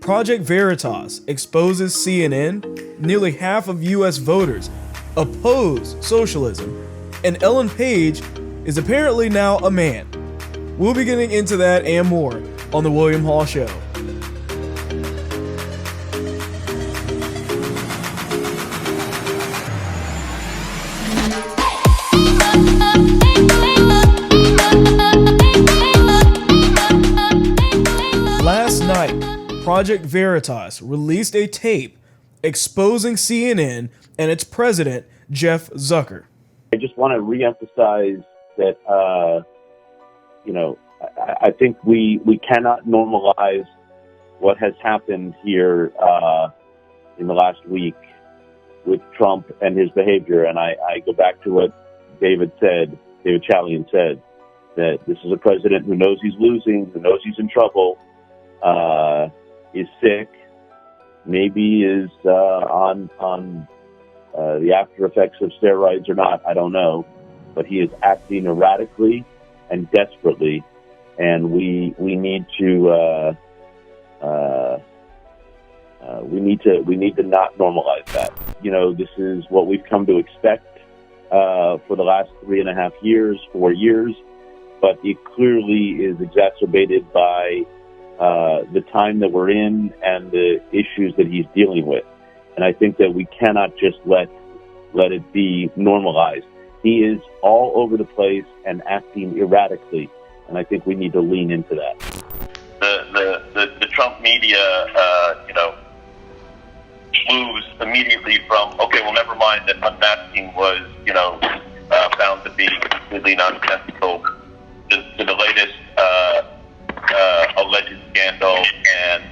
Project Veritas exposes CNN, nearly half of US voters oppose socialism, and Ellen Page is apparently now a man. We'll be getting into that and more on The William Hall Show. Last night, Project Veritas released a tape exposing CNN and its president, Jeff Zucker. I just want to reemphasize that, I think we cannot normalize what has happened here in the last week with Trump and his behavior. And I go back to what David Chalian said, that this is a president who knows he's losing, who knows he's in trouble, is sick, maybe is on the after effects of steroids or not, I don't know, but he is acting erratically and desperately, and we need to not normalize that. This is what we've come to expect for the last 3.5 years, 4 years, but it clearly is exacerbated by the time that we're in and the issues that he's dealing with. And I think that we cannot just let it be normalized. He is all over the place and acting erratically, and I think we need to lean into that. The Trump media, moves immediately from, okay, well, never mind that unmasking was, found to be completely nonsensical, to the latest alleged scandal, and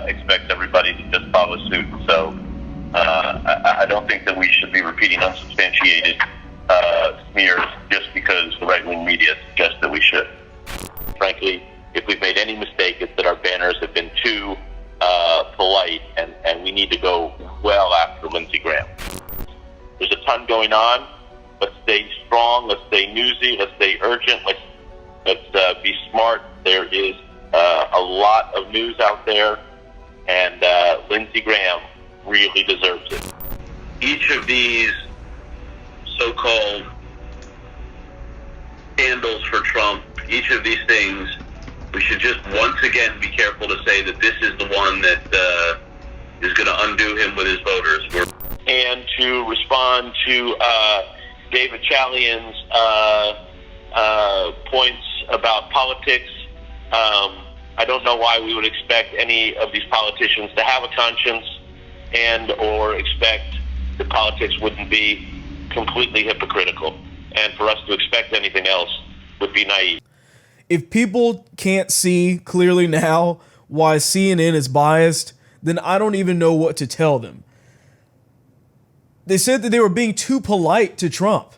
expect everybody to just follow suit. So I don't think that we should be repeating unsubstantiated smears just because the right-wing media suggests that we should. Frankly, if we've made any mistake, it's that our banners have been too polite, and we need to go well after Lindsey Graham. There's a ton going on. Let's stay strong. Let's stay newsy. Let's stay urgent. Let's be smart. There is a lot of news out there, and Lindsey Graham really deserves it. Each of these so-called scandals for Trump, each of these things, we should just once again be careful to say that this is the one that is going to undo him with his voters. And to respond to David Chalian's points about politics, I don't know why we would expect any of these politicians to have a conscience and or expect that politics wouldn't be completely hypocritical. And for us to expect anything else would be naive. If people can't see clearly now why CNN is biased, then I don't even know what to tell them. They said that they were being too polite to Trump.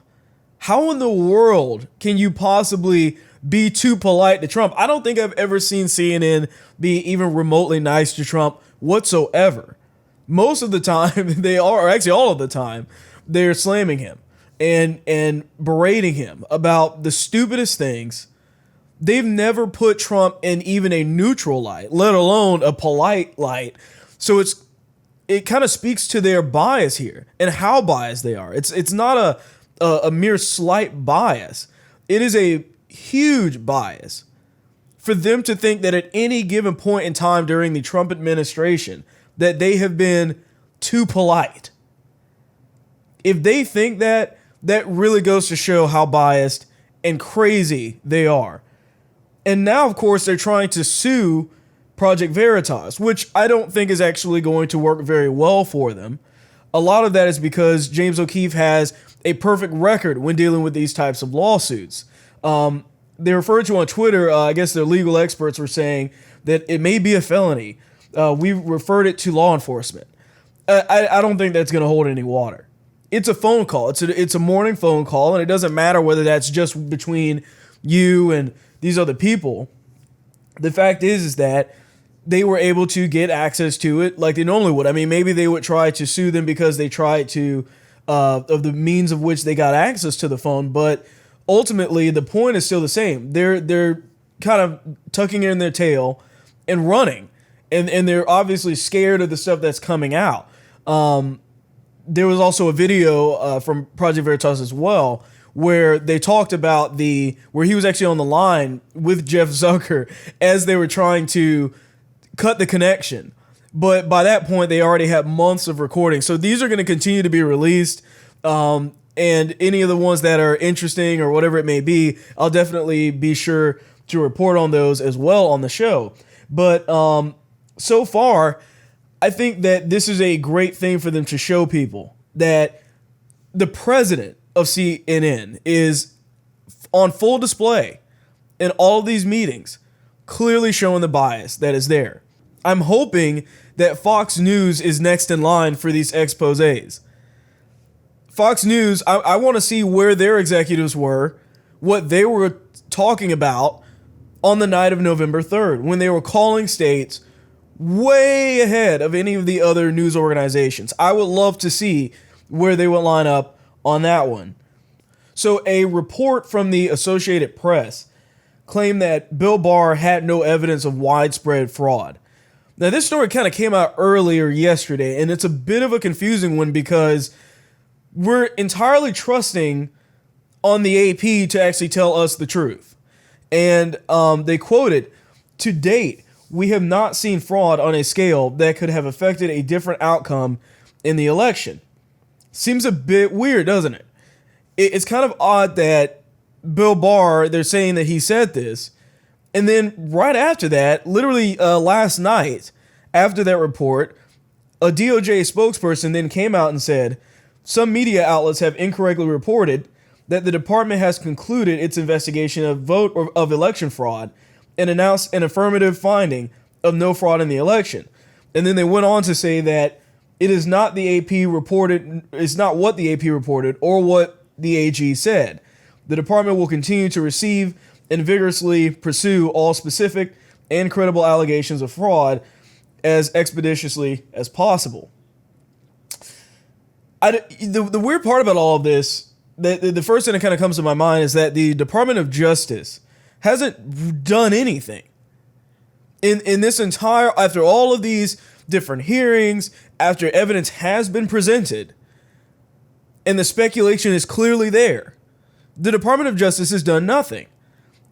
How in the world can you possibly be too polite to Trump? I don't think I've ever seen CNN be even remotely nice to Trump whatsoever. Most of the time they are, or actually all of the time, they're slamming him and berating him about the stupidest things. They've never put Trump in even a neutral light, let alone a polite light. So it kind of speaks to their bias here and how biased they are. It's not a mere slight bias. It is a huge bias for them to think that at any given point in time during the Trump administration that they have been too polite. If they think that, that really goes to show how biased and crazy they are. And now, of course, they're trying to sue Project Veritas, which I don't think is actually going to work very well for them. A lot of that is because James O'Keefe has a perfect record when dealing with these types of lawsuits. They referred to on Twitter, I guess their legal experts were saying that it may be a felony. We referred it to law enforcement. I don't think that's going to hold any water. It's a phone call. It's a morning phone call, and it doesn't matter whether that's just between you and these other people. The fact is that they were able to get access to it like they normally would. I mean, maybe they would try to sue them because they tried to, of the means of which they got access to the phone, but ultimately the point is still the same. They're kind of tucking in their tail and running. and they're obviously scared of the stuff that's coming out. There was also a video from Project Veritas as well, where they talked about where he was actually on the line with Jeff Zucker as they were trying to cut the connection. But by that point, they already had months of recording. So these are going to continue to be released. And any of the ones that are interesting or whatever it may be, I'll definitely be sure to report on those as well on the show. But so far, I think that this is a great thing for them to show people that the president of CNN is on full display in all of these meetings, clearly showing the bias that is there. I'm hoping that Fox News is next in line for these exposés. Fox News, I want to see where their executives were, what they were talking about on the night of November 3rd, when they were calling states way ahead of any of the other news organizations. I would love to see where they would line up on that one. So a report from the Associated Press claimed that Bill Barr had no evidence of widespread fraud. Now, this story kind of came out earlier yesterday, and it's a bit of a confusing one because we're entirely trusting on the AP to actually tell us the truth. And they quoted, "To date, we have not seen fraud on a scale that could have affected a different outcome in the election." Seems a bit weird, doesn't it? It's kind of odd that Bill Barr, they're saying that he said this, and then right after that, literally last night, after that report, a DOJ spokesperson then came out and said, "Some media outlets have incorrectly reported that the department has concluded its investigation of election fraud and announced an affirmative finding of no fraud in the election." And then they went on to say that it is not the AP reported, it's not what the AP reported or what the AG said. The department will continue to receive and vigorously pursue all specific and credible allegations of fraud as expeditiously as possible. The weird part about all of this, the first thing that kind of comes to my mind is that the Department of Justice hasn't done anything in this entire, after all of these different hearings, after evidence has been presented, and the speculation is clearly there. The Department of Justice has done nothing.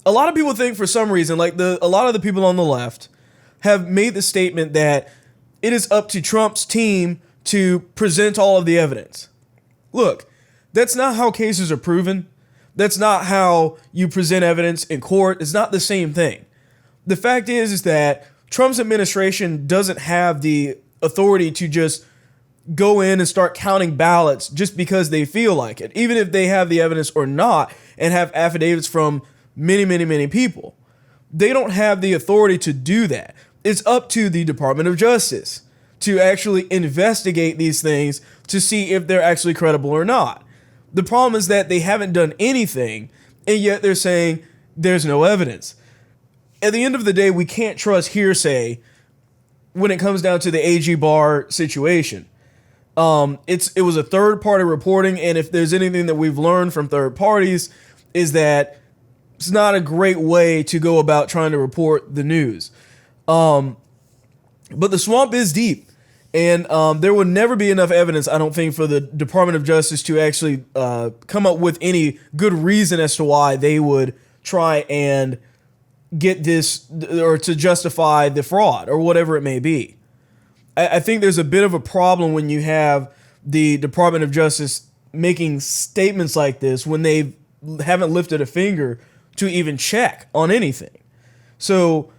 A lot of people think for some reason, like a lot of the people on the left have made the statement that it is up to Trump's team to present all of the evidence. Look, that's not how cases are proven. That's not how you present evidence in court. It's not the same thing. The fact is that Trump's administration doesn't have the authority to just go in and start counting ballots just because they feel like it, even if they have the evidence or not and have affidavits from many, many, many people. They don't have the authority to do that. It's up to the Department of Justice to actually investigate these things to see if they're actually credible or not. The problem is that they haven't done anything, and yet they're saying there's no evidence. At the end of the day, we can't trust hearsay when it comes down to the AG Barr situation. It was a third-party reporting, and if there's anything that we've learned from third parties, is that it's not a great way to go about trying to report the news. But the swamp is deep. And there will never be enough evidence, I don't think, for the Department of Justice to actually come up with any good reason as to why they would try and get this or to justify the fraud or whatever it may be. I think there's a bit of a problem when you have the Department of Justice making statements like this when they haven't lifted a finger to even check on anything. So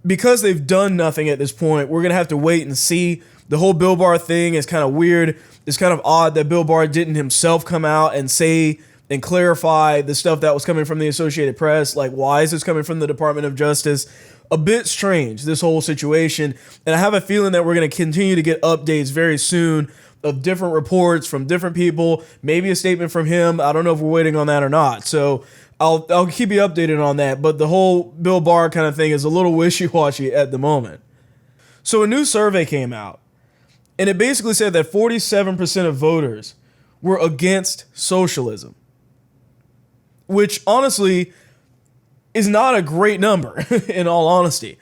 because they've done nothing at this point, we're going to have to wait and see. The whole Bill Barr thing is kind of weird. It's kind of odd that Bill Barr didn't himself come out and say and clarify the stuff that was coming from the Associated Press. Like, why is this coming from the Department of Justice? A bit strange, this whole situation. And I have a feeling that we're going to continue to get updates very soon of different reports from different people, maybe a statement from him. I don't know if we're waiting on that or not. So I'll keep you updated on that. But the whole Bill Barr kind of thing is a little wishy-washy at the moment. So a new survey came out, and it basically said that 47% of voters were against socialism, which honestly is not a great number, in all honesty.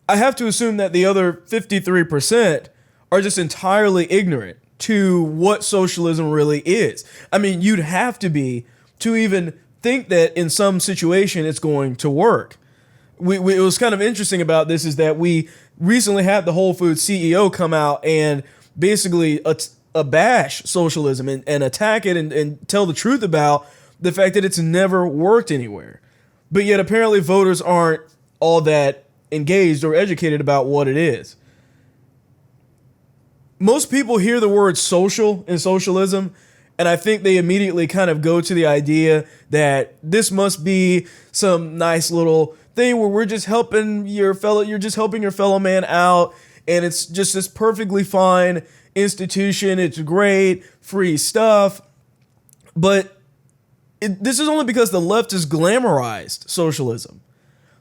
I have to assume that the other 53% are just entirely ignorant to what socialism really is. I mean, you'd have to be to even think that in some situation it's going to work. It was kind of interesting about this is that we recently had the Whole Foods CEO come out and basically bash socialism and attack it and tell the truth about the fact that it's never worked anywhere. But yet apparently voters aren't all that engaged or educated about what it is. Most people hear the word social in socialism, and I think they immediately kind of go to the idea that this must be some nice little thing where we're just helping you're just helping your fellow man out, and it's just this perfectly fine institution. It's great, free stuff. But this is only because the left has glamorized socialism.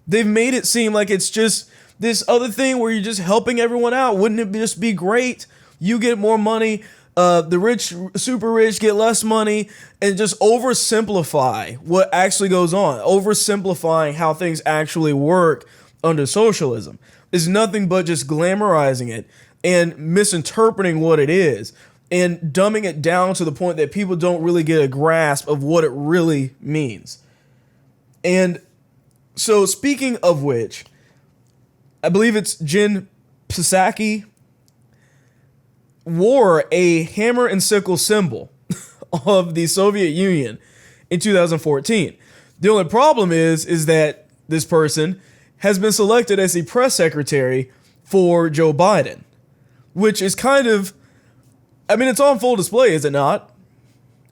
They've made it seem like it's just this other thing where you're just helping everyone out. Wouldn't it just be great? You get more money, the rich, super rich get less money, and just oversimplify what actually goes on. Oversimplifying how things actually work under socialism is nothing but just glamorizing it and misinterpreting what it is and dumbing it down to the point that people don't really get a grasp of what it really means. And so speaking of which, I believe it's Jen Psaki wore a hammer and sickle symbol of the Soviet Union in 2014. The only problem is that this person has been selected as the press secretary for Joe Biden, which is kind of, I mean, it's on full display, is it not?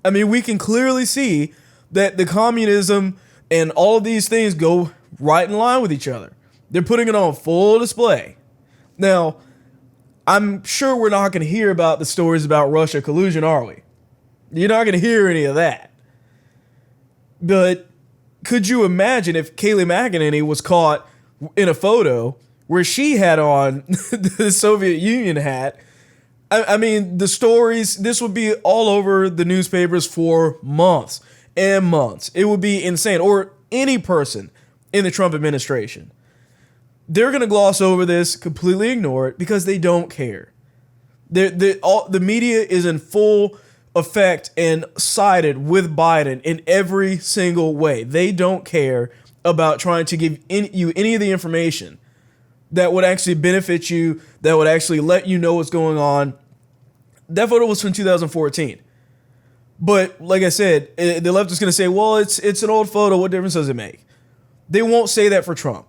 I mean, we can clearly see that the communism and all of these things go right in line with each other. They're putting it on full display. Now, I'm sure we're not going to hear about the stories about Russia collusion, are we? You're not going to hear any of that. But could you imagine if Kayleigh McEnany was caught in a photo where she had on the Soviet Union hat? I mean, the stories, this would be all over the newspapers for months and months. It would be insane. Or any person in the Trump administration. They're going to gloss over this, completely ignore it, because they don't care. The media is in full effect and sided with Biden in every single way. They don't care about trying to give you any of the information that would actually benefit you, that would actually let you know what's going on. That photo was from 2014. But like I said, the left is going to say, well, it's an old photo. What difference does it make? They won't say that for Trump.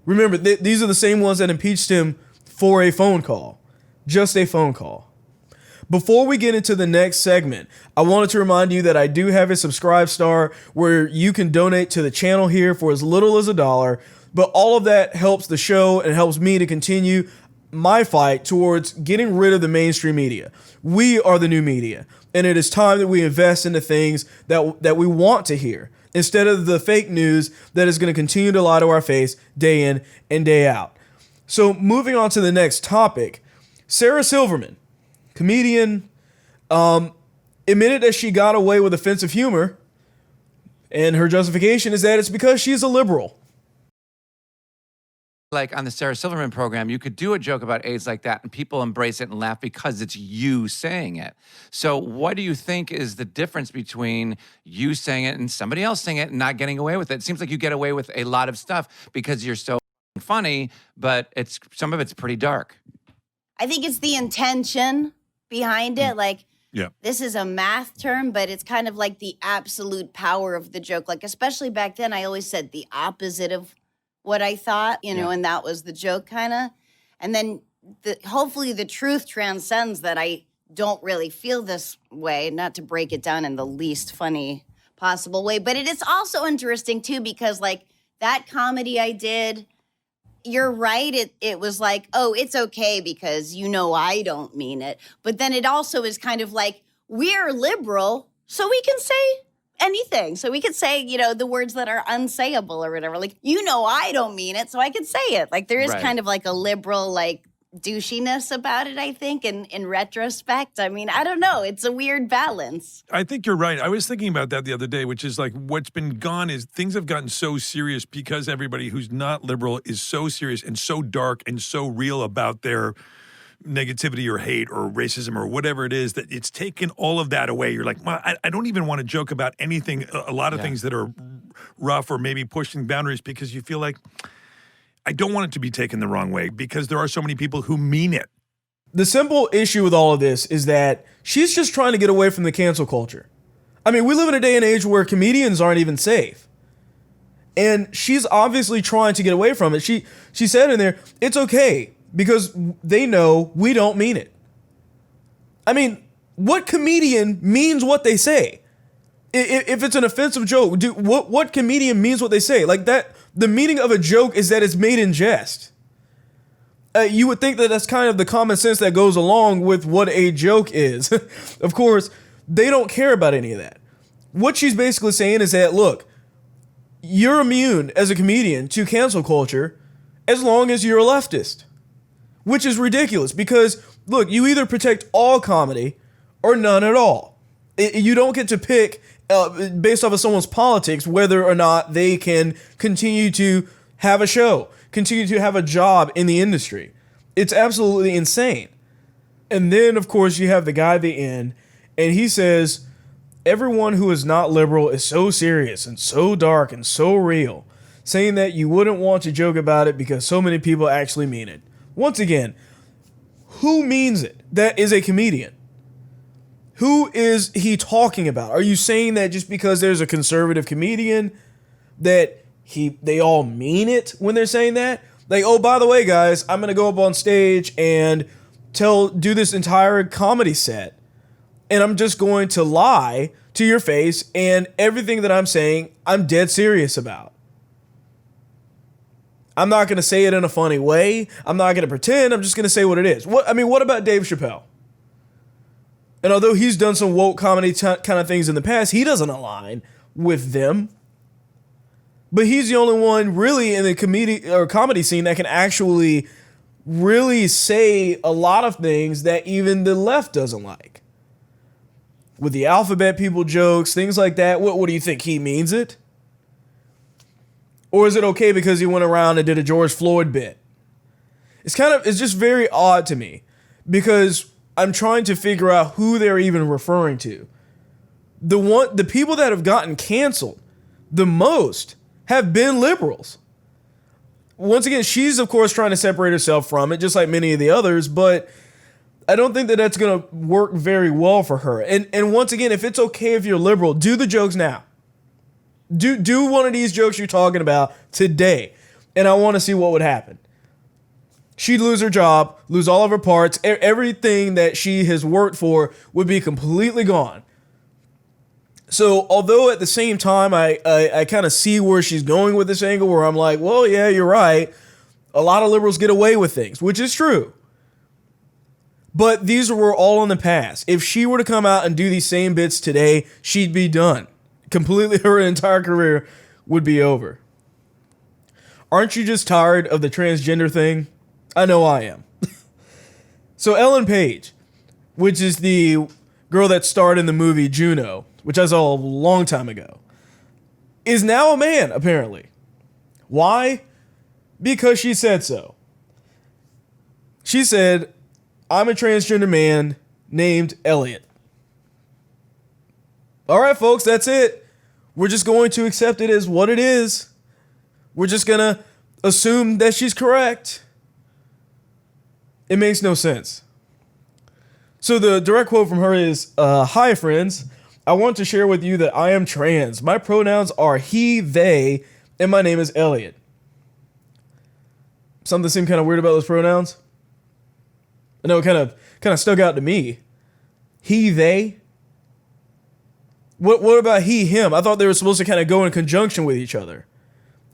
Remember, these are the same ones that impeached him for a phone call. Just a phone call. Before we get into the next segment, I wanted to remind you that I do have a Subscribe Star where you can donate to the channel here for as little as $1, but all of that helps the show and helps me to continue my fight towards getting rid of the mainstream media. We are the new media, and it is time that we invest into things that we want to hear, instead of the fake news that is going to continue to lie to our face day in and day out. So moving on to the next topic, Sarah Silverman, comedian, admitted that she got away with offensive humor, and her justification is that it's because she's a liberal. Like on the Sarah Silverman program, you could do a joke about AIDS like that and people embrace it and laugh because it's you saying it. So what do you think is the difference between you saying it and somebody else saying it and not getting away with it? It seems like you get away with a lot of stuff because you're so funny, but some of it's pretty dark. I think it's the intention behind it. Like, this is a math term, but it's kind of like the absolute power of the joke. Like, especially back then, I always said the opposite of what I thought, and that was the joke kind of. And then hopefully the truth transcends that I don't really feel this way, not to break it down in the least funny possible way. But it is also interesting, too, because, like, that comedy I did, you're right. It was like, oh, it's okay because I don't mean it. But then it also is kind of like, we're liberal, so we can say anything. So we could say, the words that are unsayable or whatever. Like, I don't mean it, so I could say it. Like, there is kind of like a liberal, like, douchiness about it, I think, in retrospect. I mean, I don't know. It's a weird balance. I think you're right. I was thinking about that the other day, which is like what's been gone is things have gotten so serious because everybody who's not liberal is so serious and so dark and so real about their negativity or hate or racism or whatever it is, that it's taken all of that away. You're like, well, I don't even want to joke about anything, a lot of things that are rough or maybe pushing boundaries, because you feel like I don't want it to be taken the wrong way because there are so many people who mean it. The simple issue with all of this is that she's just trying to get away from the cancel culture. I mean, we live in a day and age where comedians aren't even safe. And she's obviously trying to get away from it. She said in there, it's okay because they know we don't mean it. I mean, what comedian means what they say? If it's an offensive joke, what comedian means what they say? Like that, the meaning of a joke is that it's made in jest. You would think that that's kind of the common sense that goes along with what a joke is. Of course, they don't care about any of that. What she's basically saying is that, look, you're immune as a comedian to cancel culture as long as you're a leftist. Which is ridiculous because, look, you either protect all comedy or none at all. You don't get to pick, based off of someone's politics, whether or not they can continue to have a show, continue to have a job in the industry. It's absolutely insane. And then, of course, you have the guy at the end, and he says, everyone who is not liberal is so serious and so dark and so real, saying that you wouldn't want to joke about it because so many people actually mean it. Once again, who means it? That is a comedian. Who is he talking about? Are you saying that just because there's a conservative comedian that they all mean it when they're saying that? Like, oh, by the way, guys, I'm going to go up on stage and do this entire comedy set, and I'm just going to lie to your face, and everything that I'm saying, I'm dead serious about. I'm not going to say it in a funny way. I'm not going to pretend. I'm just going to say what it is. What about Dave Chappelle? And although he's done some woke comedy kind of things in the past, he doesn't align with them. But he's the only one really in the comedy scene that can actually really say a lot of things that even the left doesn't like. With the alphabet people jokes, things like that. What do you think? He means it? Or is it okay because he went around and did a George Floyd bit? It's just very odd to me because I'm trying to figure out who they're even referring to. The people that have gotten canceled the most have been liberals. Once again, she's of course trying to separate herself from it, just like many of the others, but I don't think that that's going to work very well for her. And once again, if it's okay if you're liberal, do the jokes now. Do one of these jokes you're talking about today, and I want to see what would happen. She'd lose her job, lose all of her parts, everything that she has worked for would be completely gone. So, although at the same time, I kind of see where she's going with this angle, where I'm like, well, yeah, you're right. A lot of liberals get away with things, which is true. But these were all in the past. If she were to come out and do these same bits today, she'd be done. Completely, her entire career would be over. Aren't you just tired of the transgender thing? I know I am. So Ellen Page, which is the girl that starred in the movie Juno, which I saw a long time ago, is now a man, apparently. Why? Because she said so. She said, I'm a transgender man named Elliot. All right, folks, that's it. We're just going to accept it as what it is. We're just going to assume that she's correct. It makes no sense. So the direct quote from her is, hi, friends. I want to share with you that I am trans. My pronouns are he, they, and my name is Elliot. Something seemed kind of weird about those pronouns. I know it kind of stuck out to me. He, they. What about he, him? I thought they were supposed to kind of go in conjunction with each other.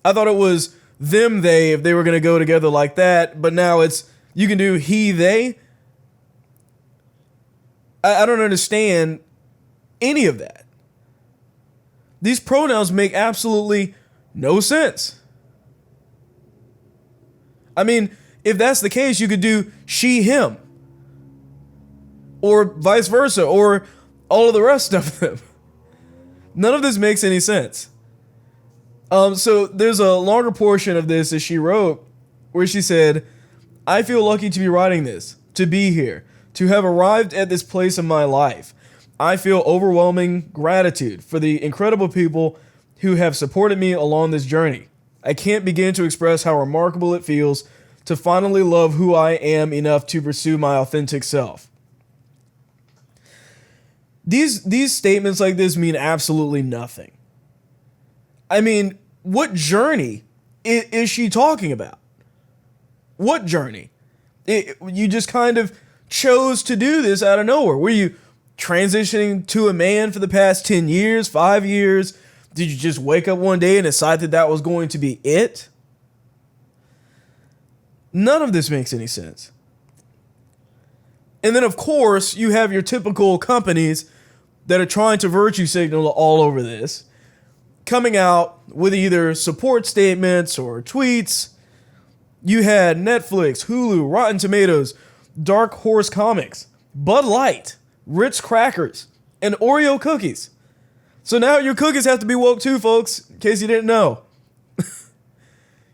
I thought it was them, they, if they were going to go together like that. But now it's, you can do he, they. I don't understand any of that. These pronouns make absolutely no sense. I mean, if that's the case, you could do she, him, or vice versa, or all of the rest of them. None of this makes any sense. So there's a longer portion of this that she wrote where she said, I feel lucky to be writing this, to be here, to have arrived at this place in my life. I feel overwhelming gratitude for the incredible people who have supported me along this journey. I can't begin to express how remarkable it feels to finally love who I am enough to pursue my authentic self. These statements like this mean absolutely nothing. I mean, what journey is she talking about? What journey? You just kind of chose to do this out of nowhere. Were you transitioning to a man for the past 10 years, 5 years? Did you just wake up one day and decide that that was going to be it? None of this makes any sense. And then, of course, you have your typical companies that are trying to virtue signal all over this, coming out with either support statements or tweets. You had Netflix, Hulu, Rotten Tomatoes, Dark Horse Comics, Bud Light, Ritz Crackers, and Oreo cookies. So now your cookies have to be woke too, folks, in case you didn't know.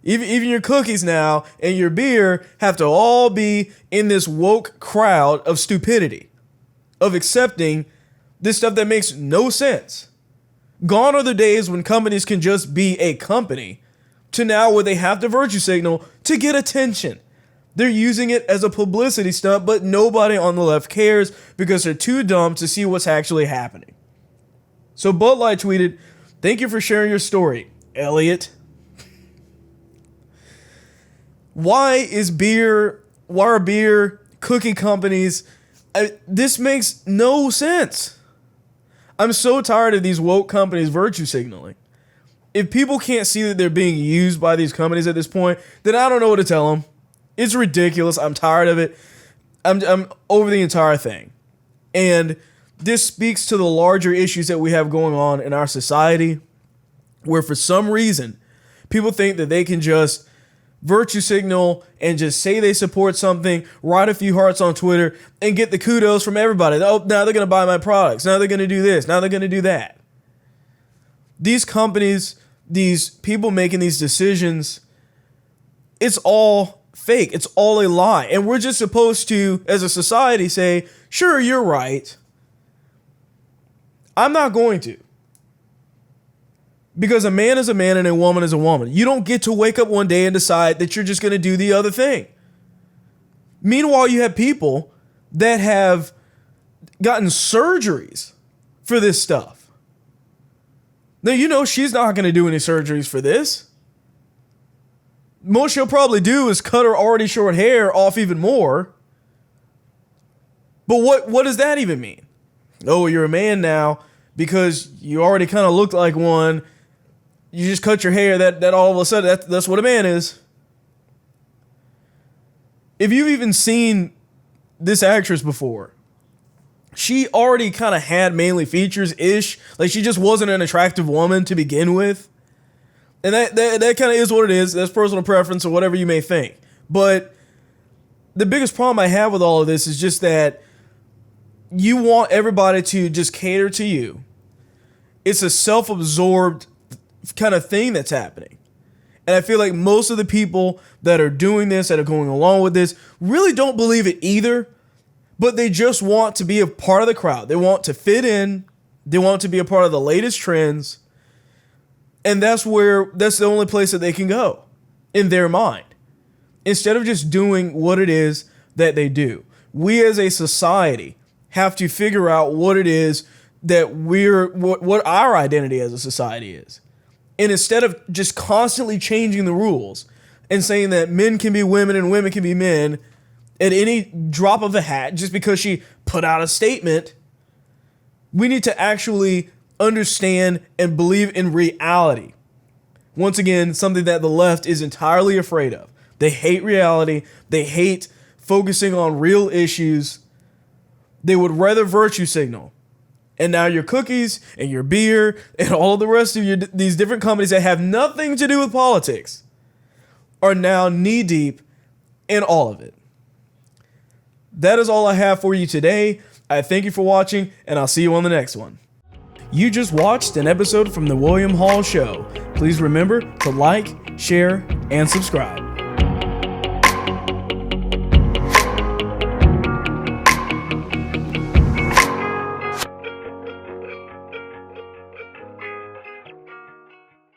Even your cookies now and your beer have to all be in this woke crowd of stupidity, of accepting this stuff that makes no sense. Gone are the days when companies can just be a company, to now where they have to virtue signal to get attention. They're using it as a publicity stunt, but nobody on the left cares because they're too dumb to see what's actually happening. So Bud Light tweeted, "Thank you for sharing your story, Elliot." Why are beer cookie companies? This makes no sense. I'm so tired of these woke companies virtue signaling. If people can't see that they're being used by these companies at this point, then I don't know what to tell them. It's ridiculous. I'm tired of it. I'm over the entire thing. And this speaks to the larger issues that we have going on in our society, where for some reason, people think that they can just virtue signal and just say they support something, write a few hearts on Twitter, and get the kudos from everybody. Oh, now they're going to buy my products. Now they're going to do this. Now they're going to do that. These companies, these people making these decisions, it's all fake. It's all a lie. And we're just supposed to, as a society, say, sure, you're right. I'm not going to. Because a man is a man and a woman is a woman. You don't get to wake up one day and decide that you're just going to do the other thing. Meanwhile, you have people that have gotten surgeries for this stuff. Now, you know she's not going to do any surgeries for this. Most she'll probably do is cut her already short hair off even more. But what does that even mean? Oh, you're a man now because you already kind of looked like one. You just cut your hair, that all of a sudden, that's what a man is. If you've even seen this actress before, she already kind of had manly features-ish. Like, she just wasn't an attractive woman to begin with. And that kind of is what it is. That's personal preference or whatever you may think. But the biggest problem I have with all of this is just that you want everybody to just cater to you. It's a self-absorbed kind of thing that's happening. And I feel like most of the people that are doing this, that are going along with this, really don't believe it either, but they just want to be a part of the crowd. They want to fit in. They want to be a part of the latest trends. And that's the only place that they can go in their mind. Instead of just doing what it is that they do. We as a society have to figure out what it is that what our identity as a society is. And instead of just constantly changing the rules and saying that men can be women and women can be men at any drop of a hat just because she put out a statement, we need to actually understand and believe in reality. Once again, something that the left is entirely afraid of. They hate reality. They hate focusing on real issues. They would rather virtue signal. And now your cookies and your beer and all the rest of these different companies that have nothing to do with politics are now knee deep and all of it. That is all I have for you today. I thank you for watching, and I'll see you on the next one. You just watched an episode from The William Hall Show. Please remember to like, share, and subscribe.